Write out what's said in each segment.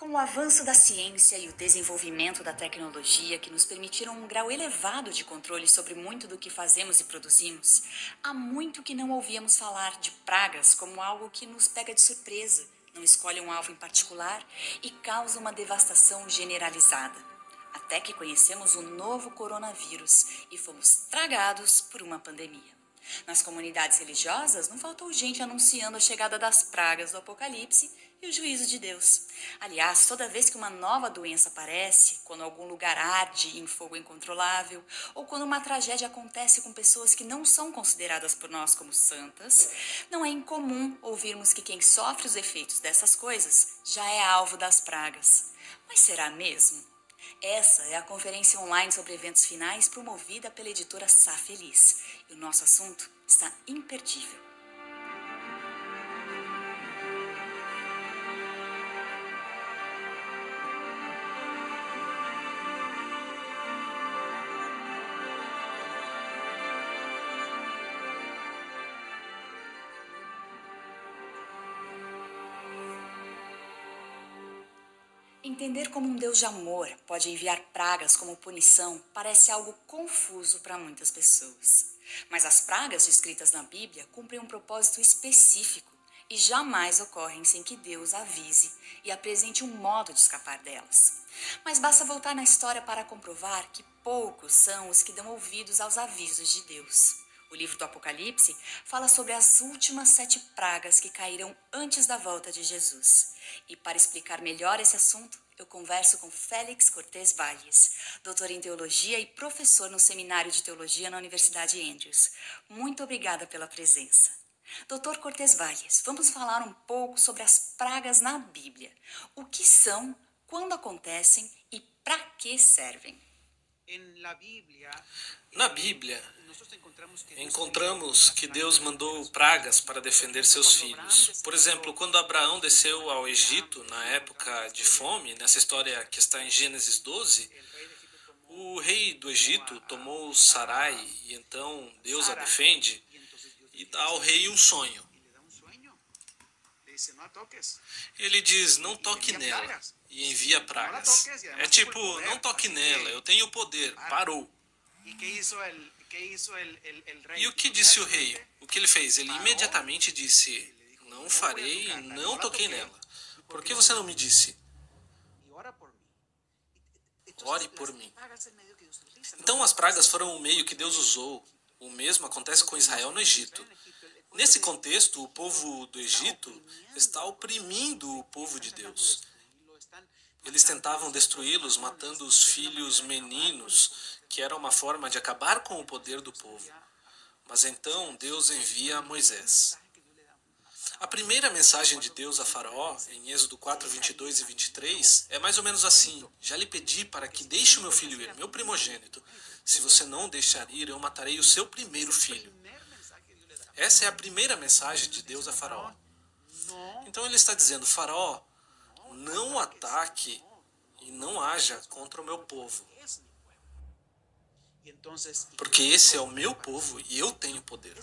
Com o avanço da ciência e o desenvolvimento da tecnologia que nos permitiram um grau elevado de controle sobre muito do que fazemos e produzimos, há muito que não ouvíamos falar de pragas como algo que nos pega de surpresa, não escolhe um alvo em particular e causa uma devastação generalizada. Até que conhecemos o novo coronavírus e fomos tragados por uma pandemia. Nas comunidades religiosas, não faltou gente anunciando a chegada das pragas do Apocalipse e o juízo de Deus. Aliás, toda vez que uma nova doença aparece, quando algum lugar arde em fogo incontrolável, ou quando uma tragédia acontece com pessoas que não são consideradas por nós como santas, não é incomum ouvirmos que quem sofre os efeitos dessas coisas já é alvo das pragas. Mas será mesmo? Essa é a conferência online sobre eventos finais promovida pela editora Sá Feliz. E o nosso assunto está imperdível. Entender como um Deus de amor pode enviar pragas como punição parece algo confuso para muitas pessoas. Mas as pragas descritas na Bíblia cumprem um propósito específico e jamais ocorrem sem que Deus avise e apresente um modo de escapar delas. Mas basta voltar na história para comprovar que poucos são os que dão ouvidos aos avisos de Deus. O livro do Apocalipse fala sobre as últimas 7 pragas que cairão antes da volta de Jesus. E para explicar melhor esse assunto, eu converso com Félix Cortez Valles, doutor em teologia e professor no Seminário de Teologia na Universidade Andrews. Muito obrigada pela presença. Doutor Cortez Valles, vamos falar um pouco sobre as pragas na Bíblia. O que são, quando acontecem e para que servem? Na Bíblia, encontramos que Deus mandou pragas para defender seus filhos. Por exemplo, quando Abraão desceu ao Egito na época de fome, nessa história que está em Gênesis 12, o rei do Egito tomou Sarai e então Deus a defende e dá ao rei um sonho. Ele diz, não toque nela, e envia pragas. É tipo, não toque nela, eu tenho poder, parou. E o que disse o rei? O que ele fez? Ele imediatamente disse, não farei, não toquei nela. Por que você não me disse? Ore por mim. Então as pragas foram o meio que Deus usou. O mesmo acontece com Israel no Egito. Nesse contexto, o povo do Egito está oprimindo o povo de Deus. Eles tentavam destruí-los, matando os filhos meninos, que era uma forma de acabar com o poder do povo. Mas então Deus envia Moisés. A primeira mensagem de Deus a Faraó, em Êxodo 4, 22 e 23, é mais ou menos assim. Já lhe pedi para que deixe o meu filho ir, meu primogênito. Se você não o deixar ir, eu matarei o seu primeiro filho. Essa é a primeira mensagem de Deus a Faraó. Então ele está dizendo, Faraó, não ataque e não haja contra o meu povo. Porque esse é o meu povo e eu tenho poder.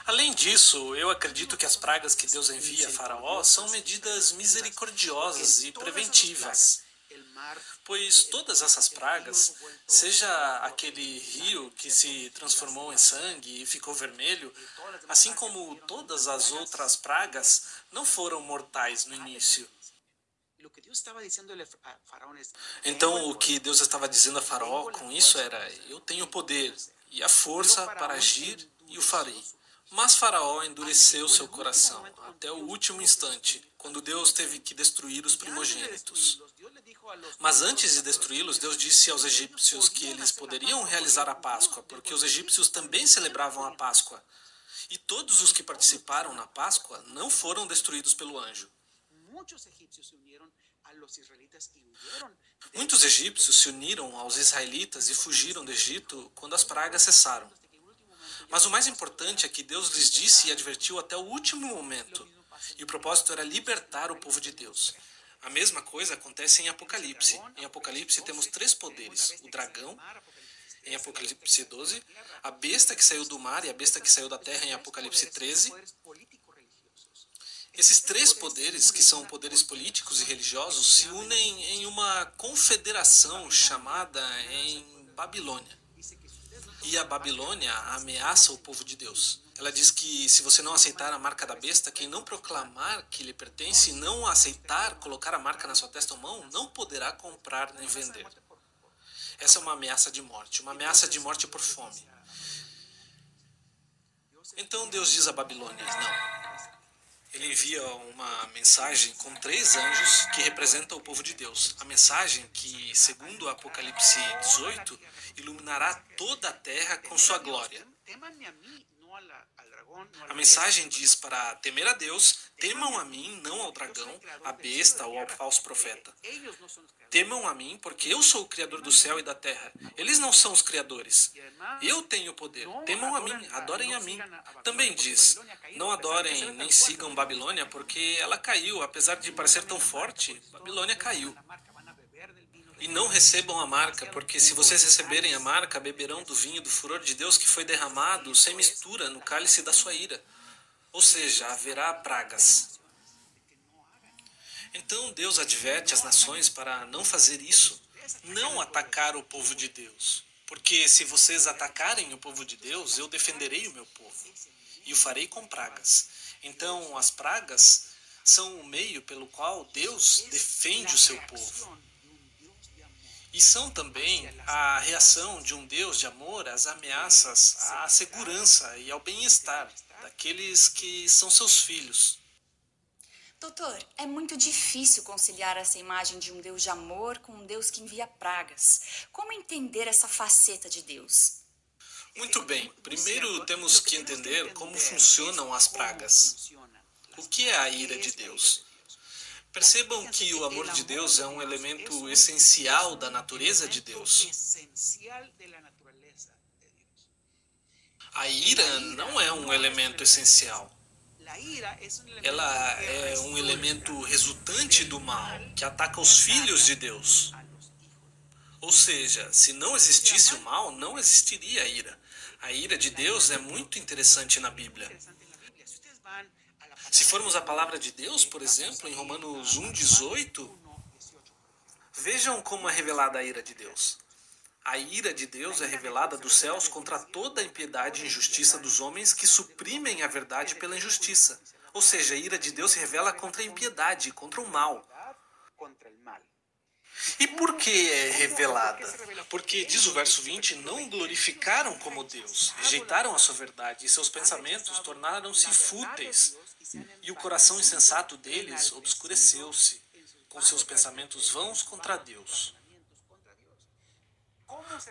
Além disso, eu acredito que as pragas que Deus envia a Faraó são medidas misericordiosas e preventivas. Pois todas essas pragas, seja aquele rio que se transformou em sangue e ficou vermelho, assim como todas as outras pragas, não foram mortais no início. Então o que Deus estava dizendo a Faraó com isso era, eu tenho poder e a força para agir e o farei. Mas Faraó endureceu seu coração até o último instante, quando Deus teve que destruir os primogênitos. Mas antes de destruí-los, Deus disse aos egípcios que eles poderiam realizar a Páscoa, porque os egípcios também celebravam a Páscoa. E todos os que participaram na Páscoa não foram destruídos pelo anjo. Muitos egípcios se uniram aos israelitas e fugiram do Egito quando as pragas cessaram. Mas o mais importante é que Deus lhes disse e advertiu até o último momento. E o propósito era libertar o povo de Deus. A mesma coisa acontece em Apocalipse. Em Apocalipse temos 3 poderes. O dragão, em Apocalipse 12, a besta que saiu do mar e a besta que saiu da terra em Apocalipse 13. Esses três poderes, que são poderes políticos e religiosos, se unem em uma confederação chamada em Babilônia. E a Babilônia ameaça o povo de Deus. Ela diz que se você não aceitar a marca da besta, quem não proclamar que lhe pertence e não aceitar colocar a marca na sua testa ou mão, não poderá comprar nem vender. Essa é uma ameaça de morte por fome. Então Deus diz a Babilônia, não. Ele envia uma mensagem com 3 anjos que representam o povo de Deus. A mensagem que, segundo o Apocalipse 18, iluminará toda a terra com sua glória. A mensagem diz para temer a Deus, temam a mim, não ao dragão, à besta ou ao falso profeta. Temam a mim, porque eu sou o Criador do céu e da terra. Eles não são os criadores. Eu tenho o poder. Temam a mim, adorem a mim. Também diz, não adorem nem sigam Babilônia, porque ela caiu. Apesar de parecer tão forte, Babilônia caiu. E não recebam a marca, porque se vocês receberem a marca, beberão do vinho do furor de Deus que foi derramado sem mistura no cálice da sua ira. Ou seja, haverá pragas. Então Deus adverte as nações para não fazer isso, não atacar o povo de Deus. Porque se vocês atacarem o povo de Deus, eu defenderei o meu povo e o farei com pragas. Então as pragas são o meio pelo qual Deus defende o seu povo. E são também a reação de um Deus de amor às ameaças, à segurança e ao bem-estar daqueles que são seus filhos. Doutor, é muito difícil conciliar essa imagem de um Deus de amor com um Deus que envia pragas. Como entender essa faceta de Deus? Muito bem, primeiro temos que entender como funcionam as pragas. O que é a ira de Deus? Percebam que o amor de Deus é um elemento essencial da natureza de Deus. A ira não é um elemento essencial. Ela é um elemento resultante do mal, que ataca os filhos de Deus. Ou seja, se não existisse o mal, não existiria a ira. A ira de Deus é muito interessante na Bíblia. Se formos à palavra de Deus, por exemplo, em Romanos 1,18, vejam como é revelada a ira de Deus. A ira de Deus é revelada dos céus contra toda a impiedade e injustiça dos homens que suprimem a verdade pela injustiça. Ou seja, a ira de Deus se revela contra a impiedade, contra o mal. E por que é revelada? Porque, diz o verso 20, não glorificaram como Deus, rejeitaram a sua verdade, e seus pensamentos tornaram-se fúteis, e o coração insensato deles obscureceu-se, com seus pensamentos vãos contra Deus.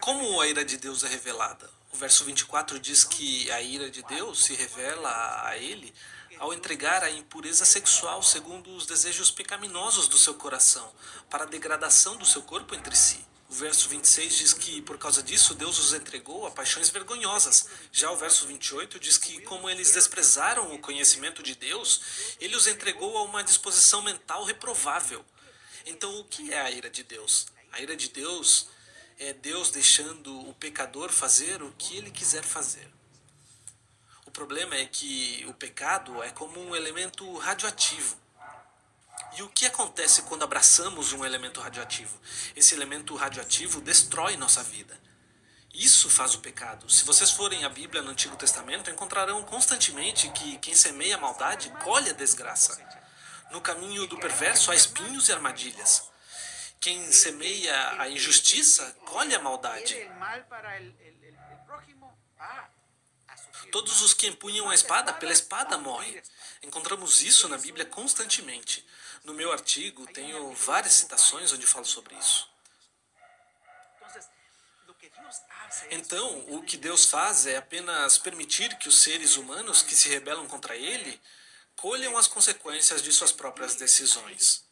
Como a ira de Deus é revelada? O verso 24 diz que a ira de Deus se revela a ele ao entregar a impureza sexual segundo os desejos pecaminosos do seu coração, para a degradação do seu corpo entre si. O verso 26 diz que, por causa disso, Deus os entregou a paixões vergonhosas. Já o verso 28 diz que, como eles desprezaram o conhecimento de Deus, ele os entregou a uma disposição mental reprovável. Então, o que é a ira de Deus? A ira de Deus é Deus deixando o pecador fazer o que ele quiser fazer. O problema é que o pecado é como um elemento radioativo. E o que acontece quando abraçamos um elemento radioativo? Esse elemento radioativo destrói nossa vida. Isso faz o pecado. Se vocês forem à Bíblia no Antigo Testamento, encontrarão constantemente que quem semeia a maldade colhe a desgraça. No caminho do perverso há espinhos e armadilhas. Quem semeia a injustiça colhe a maldade. Todos os que empunham a espada, pela espada morrem. Encontramos isso na Bíblia constantemente. No meu artigo, tenho várias citações onde falo sobre isso. Então, o que Deus faz é apenas permitir que os seres humanos que se rebelam contra Ele colham as consequências de suas próprias decisões.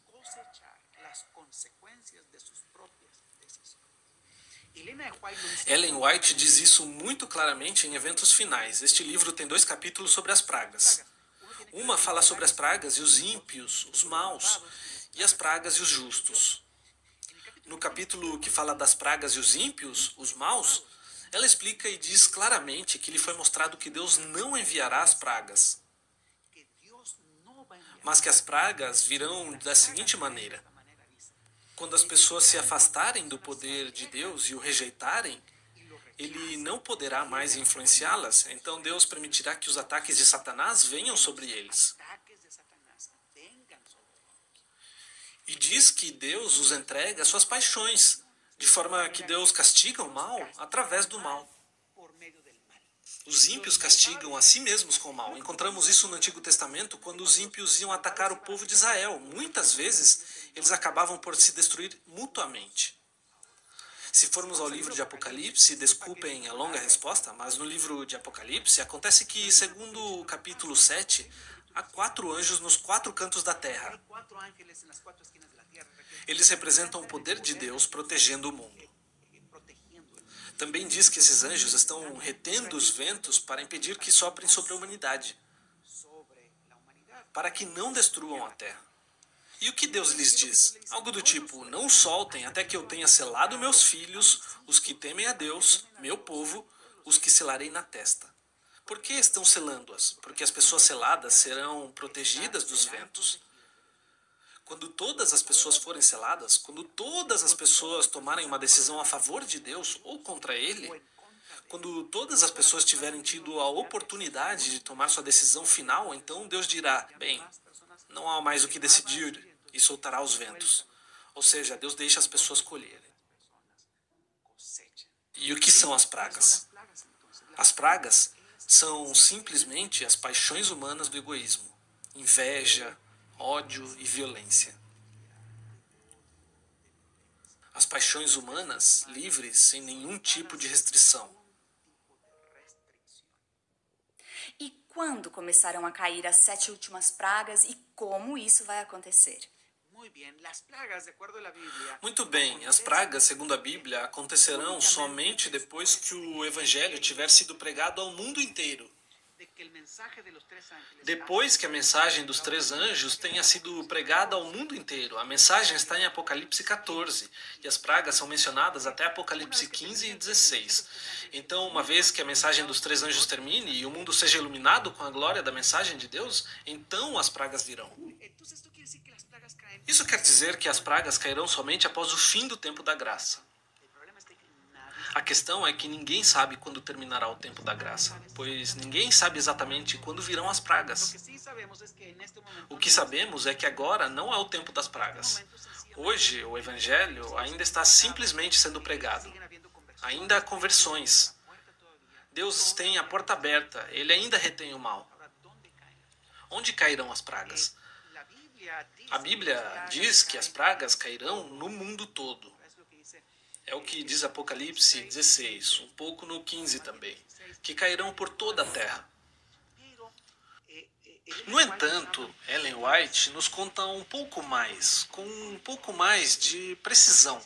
Ellen White diz isso muito claramente em Eventos Finais. Este livro tem 2 capítulos sobre as pragas. Uma fala sobre as pragas e os ímpios, os maus, e as pragas e os justos. No capítulo que fala das pragas e os ímpios, os maus, ela explica e diz claramente que lhe foi mostrado que Deus não enviará as pragas. mas que as pragas virão da seguinte maneira: quando as pessoas se afastarem do poder de Deus e o rejeitarem, ele não poderá mais influenciá-las, então Deus permitirá que os ataques de Satanás venham sobre eles. E diz que Deus os entrega às suas paixões, de forma que Deus castiga o mal através do mal. Os ímpios castigam a si mesmos com o mal. Encontramos isso no Antigo Testamento, quando os ímpios iam atacar o povo de Israel. Muitas vezes, eles acabavam por se destruir mutuamente. Se formos ao livro de Apocalipse, desculpem a longa resposta, mas no livro de Apocalipse acontece que, segundo o capítulo 7, há 4 anjos nos 4 cantos da terra. Eles representam o poder de Deus protegendo o mundo. Também diz que esses anjos estão retendo os ventos para impedir que soprem sobre a humanidade, para que não destruam a terra. E o que Deus lhes diz? Algo do tipo: não os soltem até que eu tenha selado meus filhos, os que temem a Deus, meu povo, os que selarei na testa. Por que estão selando-as? Porque as pessoas seladas serão protegidas dos ventos. Quando todas as pessoas forem seladas, quando todas as pessoas tomarem uma decisão a favor de Deus ou contra Ele, quando todas as pessoas tiverem tido a oportunidade de tomar sua decisão final, então Deus dirá: bem, não há mais o que decidir, e soltará os ventos. Ou seja, Deus deixa as pessoas colherem. E o que são as pragas? As pragas são simplesmente as paixões humanas do egoísmo: inveja, ódio e violência. As paixões humanas livres, sem nenhum tipo de restrição. E quando começaram a cair as 7 últimas pragas e como isso vai acontecer? Muito bem, as pragas, segundo a Bíblia, acontecerão somente depois que o Evangelho tiver sido pregado ao mundo inteiro. Depois que a mensagem dos 3 anjos tenha sido pregada ao mundo inteiro. A mensagem está em Apocalipse 14, e as pragas são mencionadas até Apocalipse 15 e 16. Então, uma vez que a mensagem dos 3 anjos termine e o mundo seja iluminado com a glória da mensagem de Deus, então as pragas virão. Isso quer dizer que as pragas cairão somente após o fim do tempo da graça. A questão é que ninguém sabe quando terminará o tempo da graça, pois ninguém sabe exatamente quando virão as pragas. O que sabemos é que agora não é o tempo das pragas. Hoje, o Evangelho ainda está simplesmente sendo pregado. Ainda há conversões. Deus tem a porta aberta, Ele ainda retém o mal. Onde cairão as pragas? A Bíblia diz que as pragas cairão no mundo todo. É o que diz Apocalipse 16, um pouco no 15 também, que cairão por toda a terra. No entanto, Ellen White nos conta um pouco mais, com um pouco mais de precisão.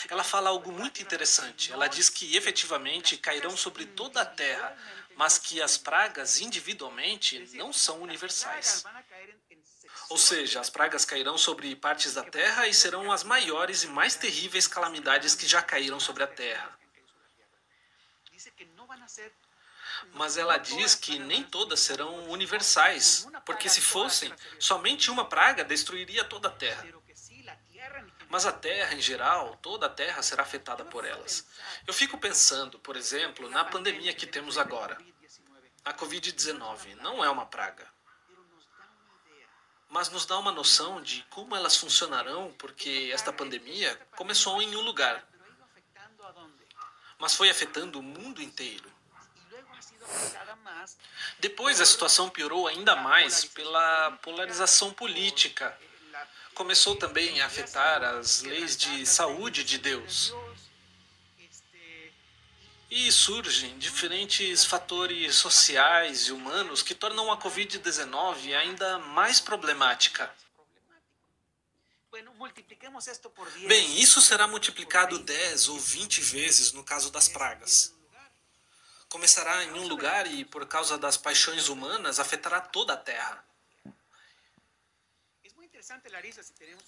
Ela fala algo muito interessante. Ela diz que efetivamente cairão sobre toda a terra, mas que as pragas individualmente não são universais. Ou seja, as pragas cairão sobre partes da terra e serão as maiores e mais terríveis calamidades que já caíram sobre a terra. Mas ela diz que nem todas serão universais, porque se fossem, somente uma praga destruiria toda a terra. Mas a terra, em geral, toda a terra será afetada por elas. Eu fico pensando, por exemplo, na pandemia que temos agora. A Covid-19 não é uma praga, mas nos dá uma noção de como elas funcionarão, porque esta pandemia começou em um lugar, mas foi afetando o mundo inteiro. Depois a situação piorou ainda mais pela polarização política. Começou também a afetar as leis de saúde de Deus. E surgem diferentes fatores sociais e humanos que tornam a Covid-19 ainda mais problemática. Bem, isso será multiplicado 10 ou 20 vezes no caso das pragas. Começará em um lugar e, por causa das paixões humanas, afetará toda a terra.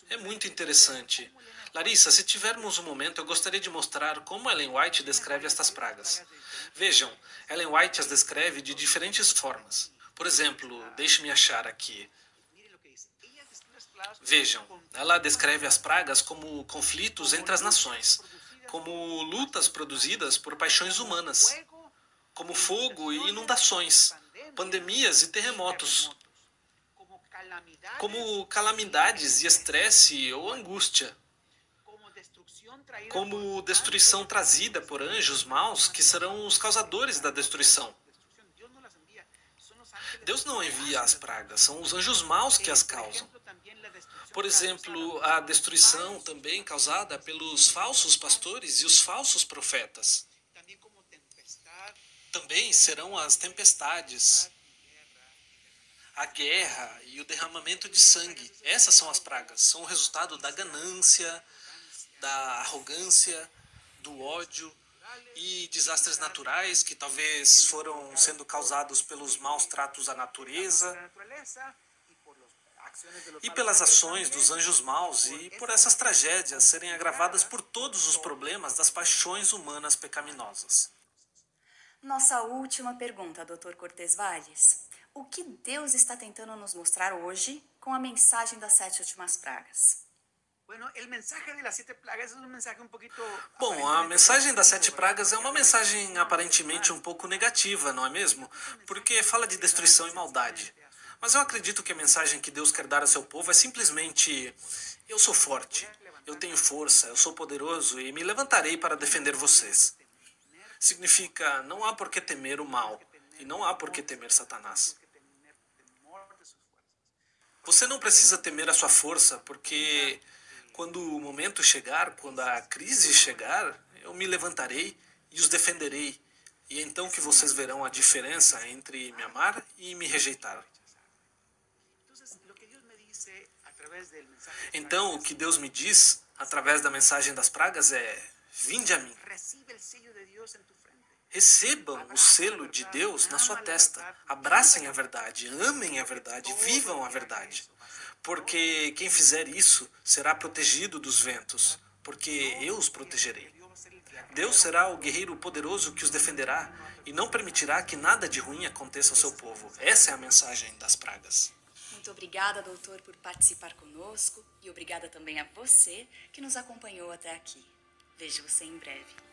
É muito interessante. Larissa, se tivermos um momento, eu gostaria de mostrar como Ellen White descreve estas pragas. Vejam, Ellen White as descreve de diferentes formas. Por exemplo, deixe-me achar aqui. Vejam, ela descreve as pragas como conflitos entre as nações, como lutas produzidas por paixões humanas, como fogo e inundações, pandemias e terremotos, como calamidades e estresse ou angústia, como destruição trazida por anjos maus que serão os causadores da destruição. Deus não envia as pragas, são os anjos maus que as causam. Por exemplo, a destruição também causada pelos falsos pastores e os falsos profetas. Também serão as tempestades, a guerra e o derramamento de sangue. Essas são as pragas, são o resultado da ganância, da arrogância, do ódio e desastres naturais que talvez foram sendo causados pelos maus tratos à natureza e pelas ações dos anjos maus e por essas tragédias serem agravadas por todos os problemas das paixões humanas pecaminosas. Nossa última pergunta, Dr. Cortez Valles. O que Deus está tentando nos mostrar hoje com a mensagem das 7 últimas pragas? Bom, a mensagem das 7 pragas é uma mensagem aparentemente um pouco negativa, não é mesmo? Porque fala de destruição e maldade. Mas eu acredito que a mensagem que Deus quer dar a seu povo é simplesmente: eu sou forte, eu tenho força, eu sou poderoso e me levantarei para defender vocês. Significa, não há por que temer o mal e não há por que temer Satanás. Você não precisa temer a sua força, porque quando o momento chegar, quando a crise chegar, eu me levantarei e os defenderei. E é então que vocês verão a diferença entre me amar e me rejeitar. Então, o que Deus me diz, através da mensagem das pragas, é: vinde a mim. Recebam o selo de Deus na sua testa. Abracem a verdade, amem a verdade, vivam a verdade. Porque quem fizer isso será protegido dos ventos, porque eu os protegerei. Deus será o guerreiro poderoso que os defenderá e não permitirá que nada de ruim aconteça ao seu povo. Essa é a mensagem das pragas. Muito obrigada, doutor, por participar conosco e obrigada também a você que nos acompanhou até aqui. Vejo você em breve.